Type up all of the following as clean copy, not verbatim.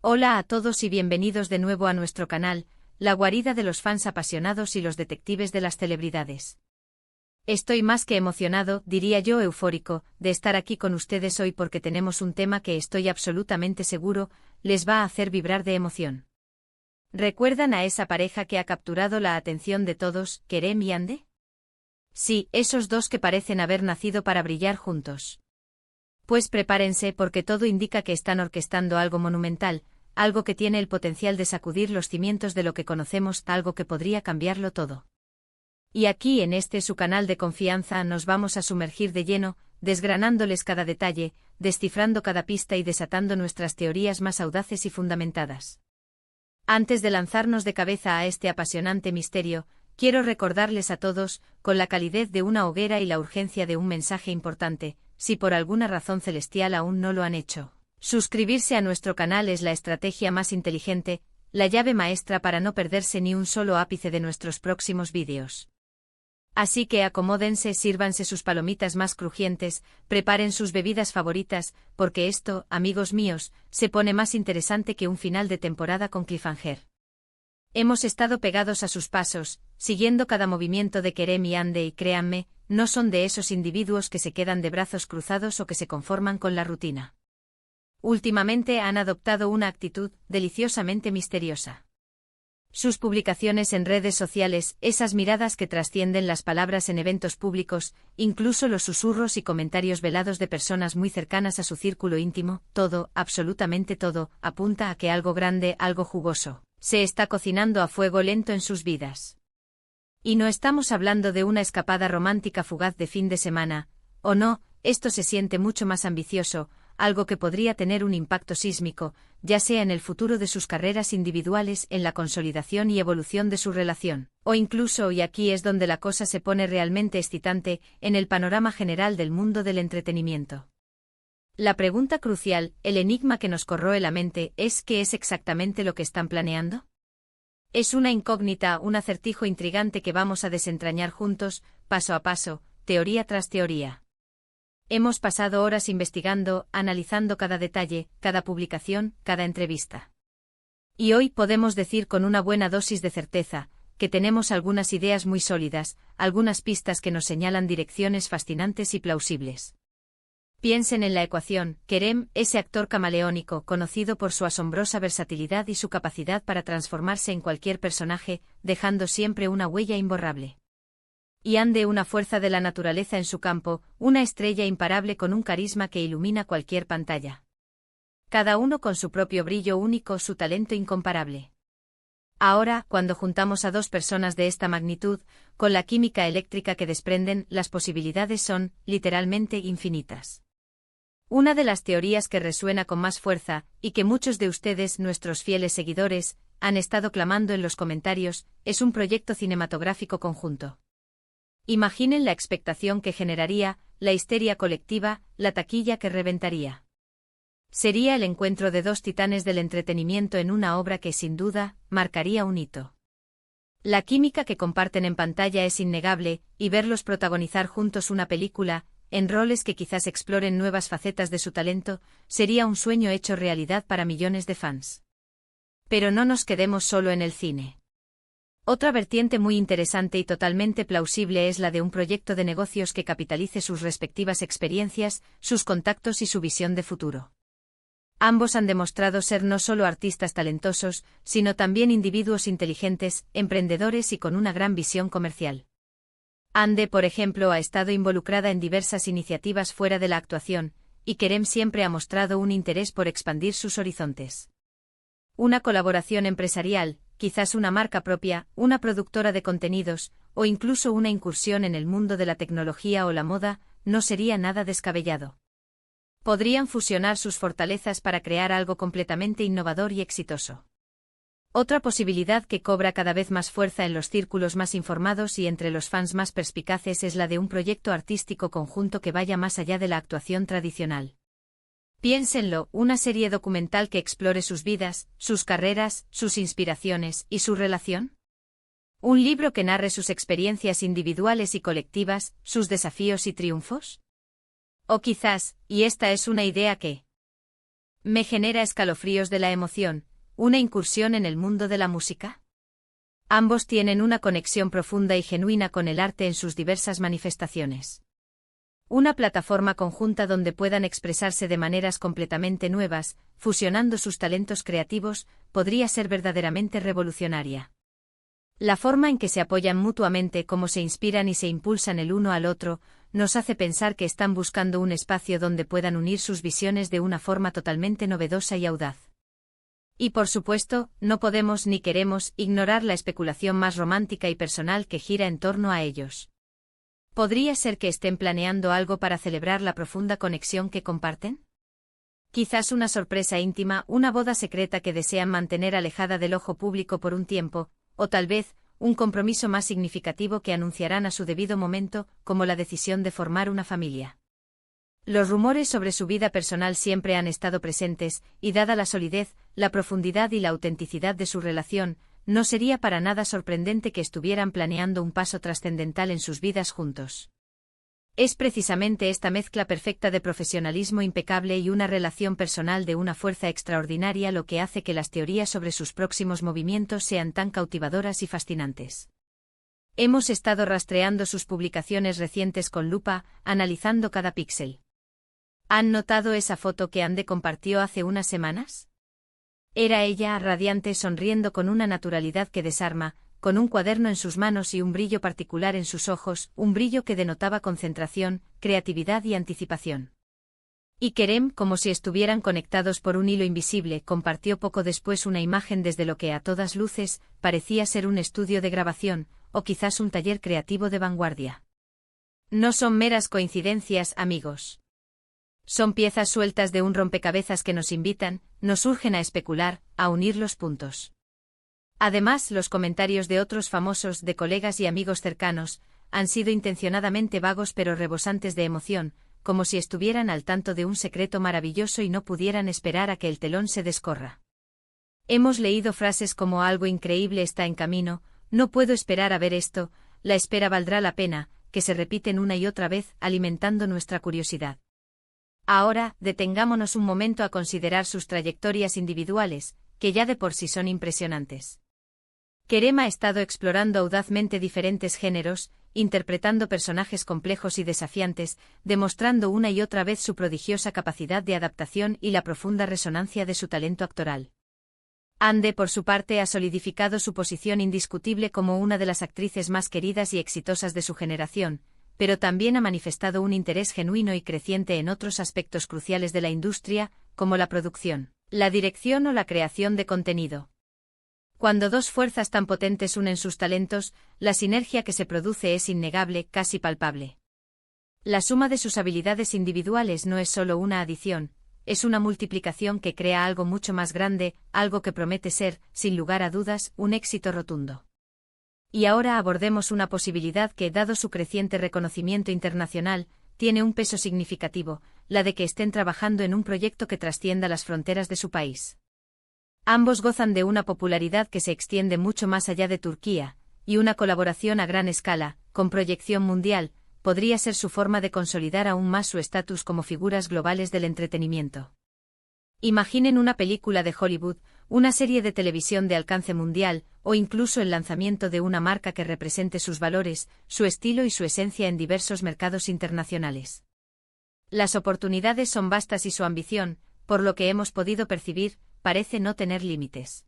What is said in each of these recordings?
Hola a todos y bienvenidos de nuevo a nuestro canal, la guarida de los fans apasionados y los detectives de las celebridades. Estoy más que emocionado, diría yo eufórico, de estar aquí con ustedes hoy porque tenemos un tema que estoy absolutamente seguro, les va a hacer vibrar de emoción. ¿Recuerdan a esa pareja que ha capturado la atención de todos, Kerem y Hande? Sí, esos dos que parecen haber nacido para brillar juntos. Pues prepárense porque todo indica que están orquestando algo monumental, algo que tiene el potencial de sacudir los cimientos de lo que conocemos, algo que podría cambiarlo todo. Y aquí en este su canal de confianza nos vamos a sumergir de lleno, desgranándoles cada detalle, descifrando cada pista y desatando nuestras teorías más audaces y fundamentadas. Antes de lanzarnos de cabeza a este apasionante misterio, quiero recordarles a todos, con la calidez de una hoguera y la urgencia de un mensaje importante, si por alguna razón celestial aún no lo han hecho. Suscribirse a nuestro canal es la estrategia más inteligente, la llave maestra para no perderse ni un solo ápice de nuestros próximos vídeos. Así que acomódense, sírvanse sus palomitas más crujientes, preparen sus bebidas favoritas, porque esto, amigos míos, se pone más interesante que un final de temporada con cliffhanger. Hemos estado pegados a sus pasos, siguiendo cada movimiento de Kerem y Hande y créanme, no son de esos individuos que se quedan de brazos cruzados o que se conforman con la rutina. Últimamente han adoptado una actitud deliciosamente misteriosa. Sus publicaciones en redes sociales, esas miradas que trascienden las palabras en eventos públicos, incluso los susurros y comentarios velados de personas muy cercanas a su círculo íntimo, todo, absolutamente todo, apunta a que algo grande, algo jugoso, se está cocinando a fuego lento en sus vidas. Y no estamos hablando de una escapada romántica fugaz de fin de semana, o no, esto se siente mucho más ambicioso, algo que podría tener un impacto sísmico, ya sea en el futuro de sus carreras individuales, en la consolidación y evolución de su relación, o incluso, y aquí es donde la cosa se pone realmente excitante, en el panorama general del mundo del entretenimiento. La pregunta crucial, el enigma que nos corroe la mente, es ¿qué es exactamente lo que están planeando? Es una incógnita, un acertijo intrigante que vamos a desentrañar juntos, paso a paso, teoría tras teoría. Hemos pasado horas investigando, analizando cada detalle, cada publicación, cada entrevista. Y hoy podemos decir con una buena dosis de certeza, que tenemos algunas ideas muy sólidas, algunas pistas que nos señalan direcciones fascinantes y plausibles. Piensen en la ecuación, Kerem, ese actor camaleónico, conocido por su asombrosa versatilidad y su capacidad para transformarse en cualquier personaje, dejando siempre una huella imborrable. Y Hande, una fuerza de la naturaleza en su campo, una estrella imparable con un carisma que ilumina cualquier pantalla. Cada uno con su propio brillo único, su talento incomparable. Ahora, cuando juntamos a dos personas de esta magnitud, con la química eléctrica que desprenden, las posibilidades son, literalmente, infinitas. Una de las teorías que resuena con más fuerza, y que muchos de ustedes, nuestros fieles seguidores, han estado clamando en los comentarios, es un proyecto cinematográfico conjunto. Imaginen la expectación que generaría, la histeria colectiva, la taquilla que reventaría. Sería el encuentro de dos titanes del entretenimiento en una obra que sin duda, marcaría un hito. La química que comparten en pantalla es innegable, y verlos protagonizar juntos una película, en roles que quizás exploren nuevas facetas de su talento, sería un sueño hecho realidad para millones de fans. Pero no nos quedemos solo en el cine. Otra vertiente muy interesante y totalmente plausible es la de un proyecto de negocios que capitalice sus respectivas experiencias, sus contactos y su visión de futuro. Ambos han demostrado ser no solo artistas talentosos, sino también individuos inteligentes, emprendedores y con una gran visión comercial. Hande, por ejemplo, ha estado involucrada en diversas iniciativas fuera de la actuación, y Kerem siempre ha mostrado un interés por expandir sus horizontes. Una colaboración empresarial, quizás una marca propia, una productora de contenidos, o incluso una incursión en el mundo de la tecnología o la moda, no sería nada descabellado. Podrían fusionar sus fortalezas para crear algo completamente innovador y exitoso. Otra posibilidad que cobra cada vez más fuerza en los círculos más informados y entre los fans más perspicaces es la de un proyecto artístico conjunto que vaya más allá de la actuación tradicional. Piénsenlo, una serie documental que explore sus vidas, sus carreras, sus inspiraciones y su relación. Un libro que narre sus experiencias individuales y colectivas, sus desafíos y triunfos. O quizás, y esta es una idea que Me genera escalofríos de la emoción, una incursión en el mundo de la música. Ambos tienen una conexión profunda y genuina con el arte en sus diversas manifestaciones. Una plataforma conjunta donde puedan expresarse de maneras completamente nuevas, fusionando sus talentos creativos, podría ser verdaderamente revolucionaria. La forma en que se apoyan mutuamente, cómo se inspiran y se impulsan el uno al otro, nos hace pensar que están buscando un espacio donde puedan unir sus visiones de una forma totalmente novedosa y audaz. Y por supuesto, no podemos ni queremos ignorar la especulación más romántica y personal que gira en torno a ellos. ¿Podría ser que estén planeando algo para celebrar la profunda conexión que comparten? Quizás una sorpresa íntima, una boda secreta que desean mantener alejada del ojo público por un tiempo, o tal vez, un compromiso más significativo que anunciarán a su debido momento, como la decisión de formar una familia. Los rumores sobre su vida personal siempre han estado presentes, y dada la solidez, la profundidad y la autenticidad de su relación, no sería para nada sorprendente que estuvieran planeando un paso trascendental en sus vidas juntos. Es precisamente esta mezcla perfecta de profesionalismo impecable y una relación personal de una fuerza extraordinaria lo que hace que las teorías sobre sus próximos movimientos sean tan cautivadoras y fascinantes. Hemos estado rastreando sus publicaciones recientes con lupa, analizando cada píxel. ¿Han notado esa foto que Ande compartió hace unas semanas? Era ella, radiante, sonriendo con una naturalidad que desarma, con un cuaderno en sus manos y un brillo particular en sus ojos, un brillo que denotaba concentración, creatividad y anticipación. Y Kerem, como si estuvieran conectados por un hilo invisible, compartió poco después una imagen desde lo que a todas luces parecía ser un estudio de grabación, o quizás un taller creativo de vanguardia. No son meras coincidencias, amigos. Son piezas sueltas de un rompecabezas que nos invitan, nos urgen a especular, a unir los puntos. Además, los comentarios de otros famosos, de colegas y amigos cercanos, han sido intencionadamente vagos pero rebosantes de emoción, como si estuvieran al tanto de un secreto maravilloso y no pudieran esperar a que el telón se descorra. Hemos leído frases como algo increíble está en camino, no puedo esperar a ver esto, la espera valdrá la pena, que se repiten una y otra vez, alimentando nuestra curiosidad. Ahora, detengámonos un momento a considerar sus trayectorias individuales, que ya de por sí son impresionantes. Kerem ha estado explorando audazmente diferentes géneros, interpretando personajes complejos y desafiantes, demostrando una y otra vez su prodigiosa capacidad de adaptación y la profunda resonancia de su talento actoral. Ande, por su parte, ha solidificado su posición indiscutible como una de las actrices más queridas y exitosas de su generación, pero también ha manifestado un interés genuino y creciente en otros aspectos cruciales de la industria, como la producción, la dirección o la creación de contenido. Cuando dos fuerzas tan potentes unen sus talentos, la sinergia que se produce es innegable, casi palpable. La suma de sus habilidades individuales no es solo una adición, es una multiplicación que crea algo mucho más grande, algo que promete ser, sin lugar a dudas, un éxito rotundo. Y ahora abordemos una posibilidad que, dado su creciente reconocimiento internacional, tiene un peso significativo, la de que estén trabajando en un proyecto que trascienda las fronteras de su país. Ambos gozan de una popularidad que se extiende mucho más allá de Turquía, y una colaboración a gran escala, con proyección mundial, podría ser su forma de consolidar aún más su estatus como figuras globales del entretenimiento. Imaginen una película de Hollywood, una serie de televisión de alcance mundial, o incluso el lanzamiento de una marca que represente sus valores, su estilo y su esencia en diversos mercados internacionales. Las oportunidades son vastas y su ambición, por lo que hemos podido percibir, parece no tener límites.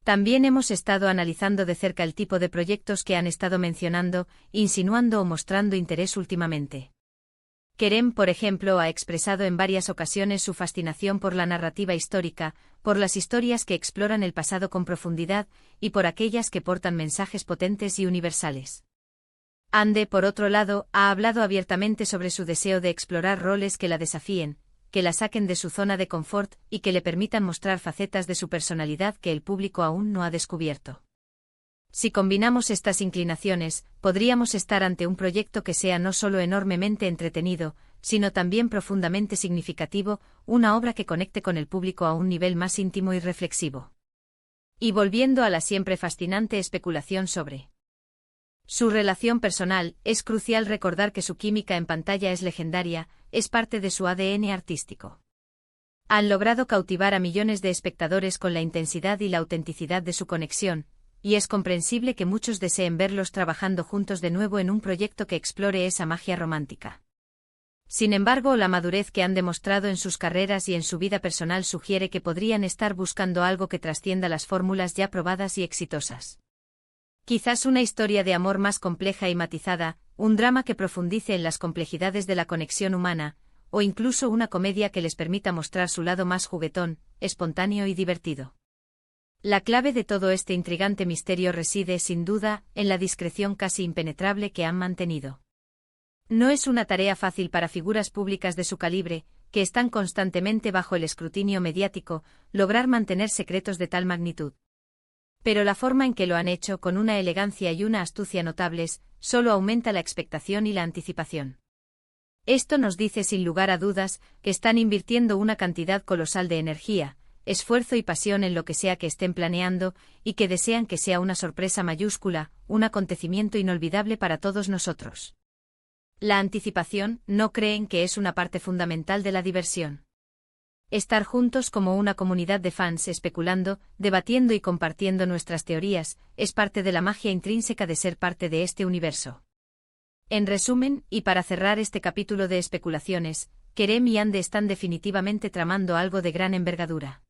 También hemos estado analizando de cerca el tipo de proyectos que han estado mencionando, insinuando o mostrando interés últimamente. Kerem, por ejemplo, ha expresado en varias ocasiones su fascinación por la narrativa histórica, por las historias que exploran el pasado con profundidad, y por aquellas que portan mensajes potentes y universales. Ande, por otro lado, ha hablado abiertamente sobre su deseo de explorar roles que la desafíen, que la saquen de su zona de confort y que le permitan mostrar facetas de su personalidad que el público aún no ha descubierto. Si combinamos estas inclinaciones, podríamos estar ante un proyecto que sea no solo enormemente entretenido, sino también profundamente significativo, una obra que conecte con el público a un nivel más íntimo y reflexivo. Y volviendo a la siempre fascinante especulación sobre su relación personal, es crucial recordar que su química en pantalla es legendaria, es parte de su ADN artístico. Han logrado cautivar a millones de espectadores con la intensidad y la autenticidad de su conexión, y es comprensible que muchos deseen verlos trabajando juntos de nuevo en un proyecto que explore esa magia romántica. Sin embargo, la madurez que han demostrado en sus carreras y en su vida personal sugiere que podrían estar buscando algo que trascienda las fórmulas ya probadas y exitosas. Quizás una historia de amor más compleja y matizada, un drama que profundice en las complejidades de la conexión humana, o incluso una comedia que les permita mostrar su lado más juguetón, espontáneo y divertido. La clave de todo este intrigante misterio reside, sin duda, en la discreción casi impenetrable que han mantenido. No es una tarea fácil para figuras públicas de su calibre, que están constantemente bajo el escrutinio mediático, lograr mantener secretos de tal magnitud. Pero la forma en que lo han hecho, con una elegancia y una astucia notables, solo aumenta la expectación y la anticipación. Esto nos dice sin lugar a dudas que están invirtiendo una cantidad colosal de energía, esfuerzo y pasión en lo que sea que estén planeando, y que desean que sea una sorpresa mayúscula, un acontecimiento inolvidable para todos nosotros. La anticipación, ¿no creen que es una parte fundamental de la diversión? Estar juntos como una comunidad de fans especulando, debatiendo y compartiendo nuestras teorías, es parte de la magia intrínseca de ser parte de este universo. En resumen, y para cerrar este capítulo de especulaciones, Kerem y Ande están definitivamente tramando algo de gran envergadura.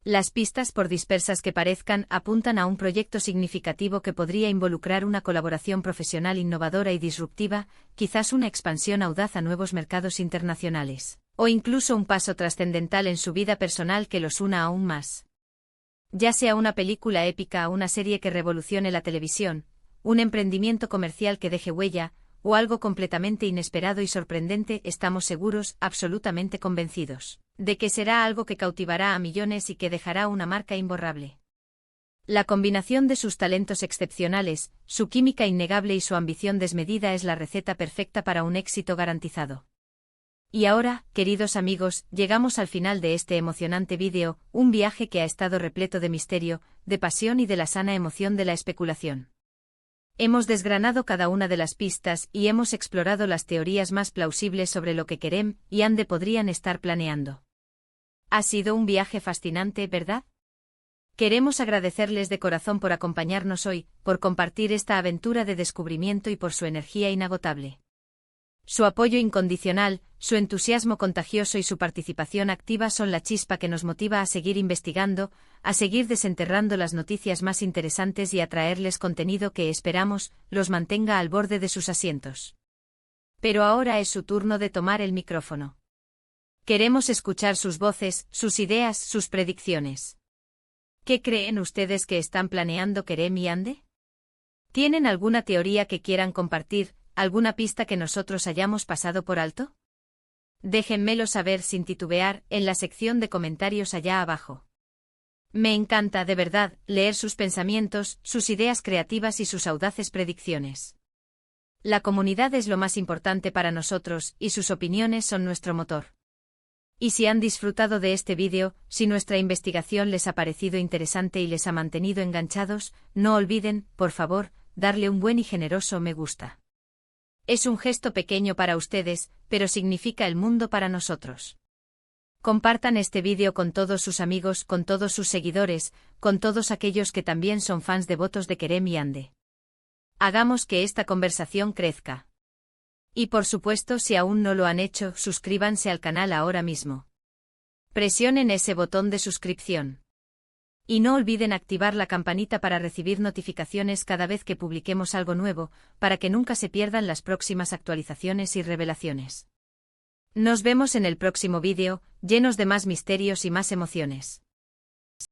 Las pistas, por dispersas que parezcan, apuntan a un proyecto significativo que podría involucrar una colaboración profesional innovadora y disruptiva, quizás una expansión audaz a nuevos mercados internacionales, o incluso un paso trascendental en su vida personal que los una aún más. Ya sea una película épica o una serie que revolucione la televisión, un emprendimiento comercial que deje huella, o algo completamente inesperado y sorprendente, estamos seguros, absolutamente convencidos, de que será algo que cautivará a millones y que dejará una marca imborrable. La combinación de sus talentos excepcionales, su química innegable y su ambición desmedida es la receta perfecta para un éxito garantizado. Y ahora, queridos amigos, llegamos al final de este emocionante vídeo, un viaje que ha estado repleto de misterio, de pasión y de la sana emoción de la especulación. Hemos desgranado cada una de las pistas y hemos explorado las teorías más plausibles sobre lo que Kerem y Ande podrían estar planeando. Ha sido un viaje fascinante, ¿verdad? Queremos agradecerles de corazón por acompañarnos hoy, por compartir esta aventura de descubrimiento y por su energía inagotable. Su apoyo incondicional, su entusiasmo contagioso y su participación activa son la chispa que nos motiva a seguir investigando, a seguir desenterrando las noticias más interesantes y a traerles contenido que esperamos los mantenga al borde de sus asientos. Pero ahora es su turno de tomar el micrófono. Queremos escuchar sus voces, sus ideas, sus predicciones. ¿Qué creen ustedes que están planeando Kerem y Ande? ¿Tienen alguna teoría que quieran compartir? ¿Alguna pista que nosotros hayamos pasado por alto? Déjenmelo saber sin titubear en la sección de comentarios allá abajo. Me encanta, de verdad, leer sus pensamientos, sus ideas creativas y sus audaces predicciones. La comunidad es lo más importante para nosotros y sus opiniones son nuestro motor. Y si han disfrutado de este vídeo, si nuestra investigación les ha parecido interesante y les ha mantenido enganchados, no olviden, por favor, darle un buen y generoso me gusta. Es un gesto pequeño para ustedes, pero significa el mundo para nosotros. Compartan este vídeo con todos sus amigos, con todos sus seguidores, con todos aquellos que también son fans devotos de Kerem y Ande. Hagamos que esta conversación crezca. Y por supuesto, si aún no lo han hecho, suscríbanse al canal ahora mismo. Presionen ese botón de suscripción. Y no olviden activar la campanita para recibir notificaciones cada vez que publiquemos algo nuevo, para que nunca se pierdan las próximas actualizaciones y revelaciones. Nos vemos en el próximo vídeo, llenos de más misterios y más emociones.